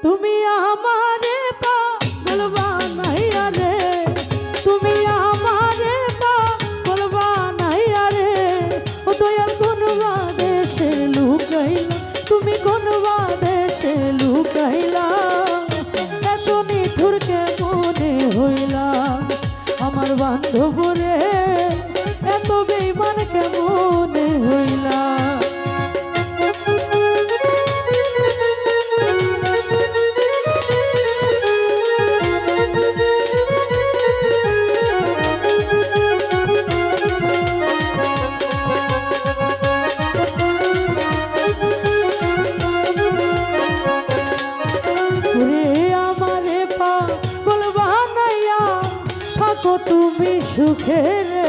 তুমি আমারে পাগল বানাইয়া রে, তুমি আমারে পাগল বানাইয়া রে, ও দয়াল কোন বাদেশে লুকাইলা, তুমি কোন বাদেশে লুকাইলা, এত নিঠুর কেমনে হইলা আমার বান্ধব রে, এত বেঈমান কেমনে হইলা। তুমি সুখে রে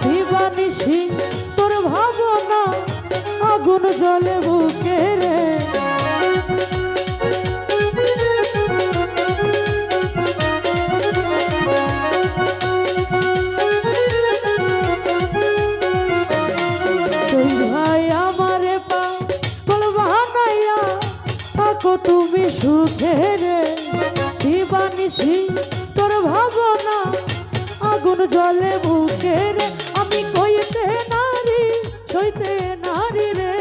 দিবানিশি তোর ভাবনা আগুন জ্বলে বুকে রে, তুই ভাই আমারে পাগল বানাইয়া থাকো তুমি সুখে রে দিবানিশি তোর ভাবনা আগুন জ্বলে বুকে রে, আমি কইতে নারী সইতে নারী রে,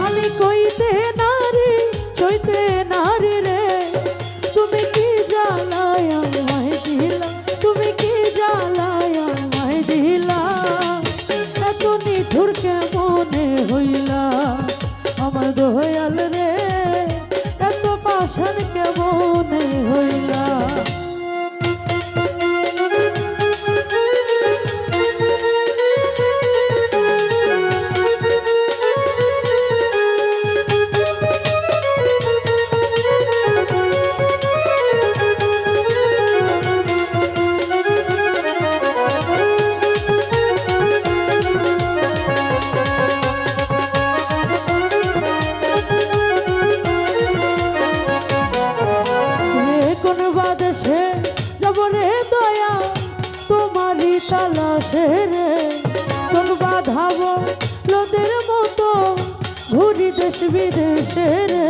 আমি কইতে নারী সইতে নারী রে, তুমি কি জ্বালায় আমায় দিলা, তুমি কি জ্বালায় আমায় দিলা, এত নিঠুর কেমনে হইলা আমার দয়াল রে, এত পাষাণ কেমনে হইলা। তালাশে রে কোন বাধাব লোদের মতো ঘুরি দেশ বিদেশে রে,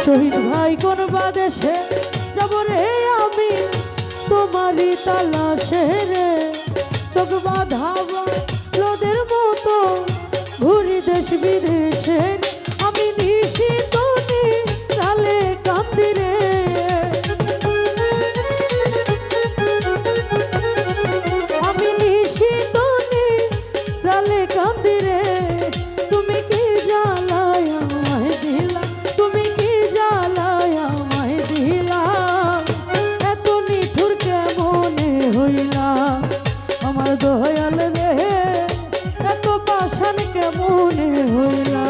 শহীদ ভাই কোন বাদেশে যাব রে আমি তোমারই তালাশে রে, চোখ বাধাব লোদের মতো ঘুরি দেশ বিদেশে, আমি নিশিত নিরালে কান্দি রে, আমি নিশিত নিরালে কান্দি রে, তুমি কি জ্বালায় আমায় দিলা, তুমি কি জ্বালায় আমায় দিলা, এত নিঠুর কেমনে হইলা আমার দয়াল রে, এত পাষাণ কেমনে হইলা।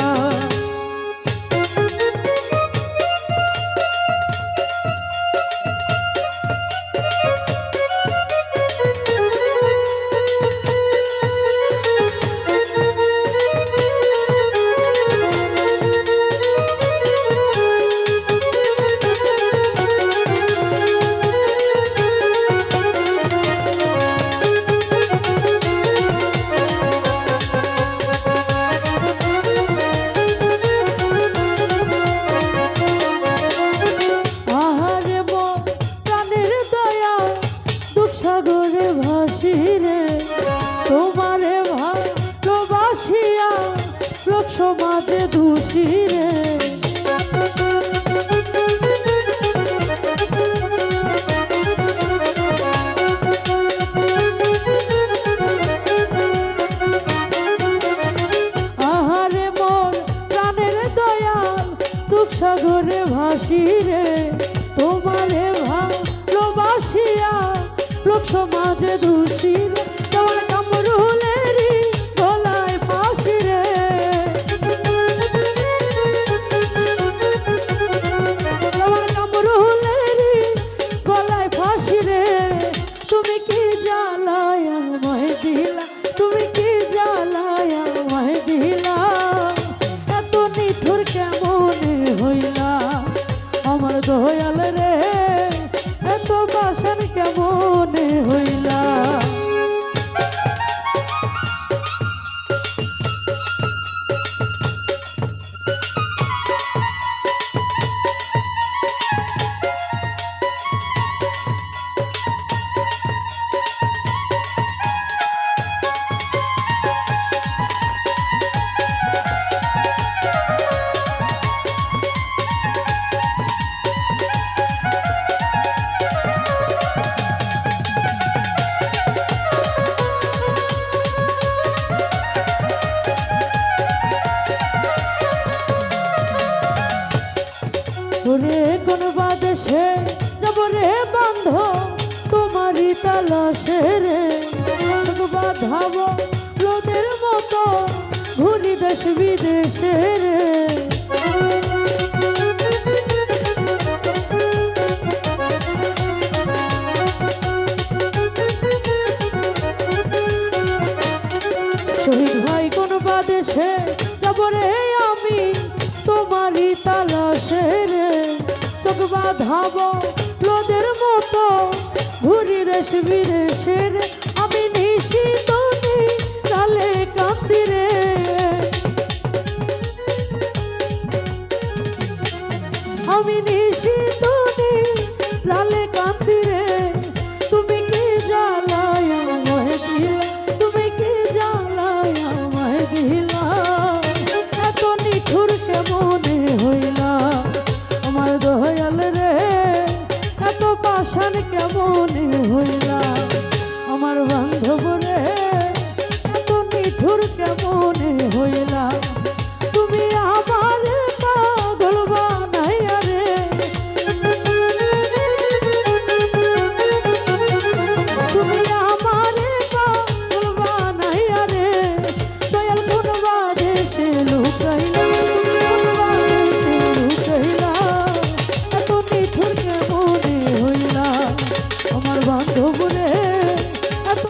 তোমারে ভালোবাসিয়া লোক সমাজে দোষী রে, আহারে মোর প্রাণের দয়াল দুঃখ সাগরে ভাসি রে, তোমারে ভালোবাসিয়া লোক সমাজে দোষী রে, তোমার কামরুলেরই গলায় ফাঁসি রে, তোমার কামরুলেরই গলায় ফাঁসি রে, তুমি কি জ্বালায় আমায় দিলা, তুমি কি জ্বালায় আমায় দিলা, এত নিঠুর কেমনে হইলা দয়াল রে এত বাসন কেমনে হইলা। ওরে কোন বাদেশে যাব রে বান্ধব তোমারই তালাশে রে, বাধাব লোদের মতো ঘুরি দেশ বিদেশে রে। শহীদ ভাই কোন বাদেশে যাব রে আমি তোমারই তালাশে রে, চোখ বাঁধাব লোদের মতো ঘুরি দেশ বিদেশে রে। আমি নিশিত তালে কান্দি রে, আমি নিশিত তালে কান্দি রে। তুমি কি জ্বালায় আমায় দিলা, তুমি কি জ্বালায় আমায় দিলা, এত নিঠুর কেমনে হইলা আমার দয়াল রে এত পাষাণ কেমনে হইলা আমার বান্ধব রে এত নিঠুর কেমনে হইলা। তুমি আমার পাগল বানাইয়া রে, তুমি আমার পাগল বানাইয়া রে, দয়াল কোন বাদেশে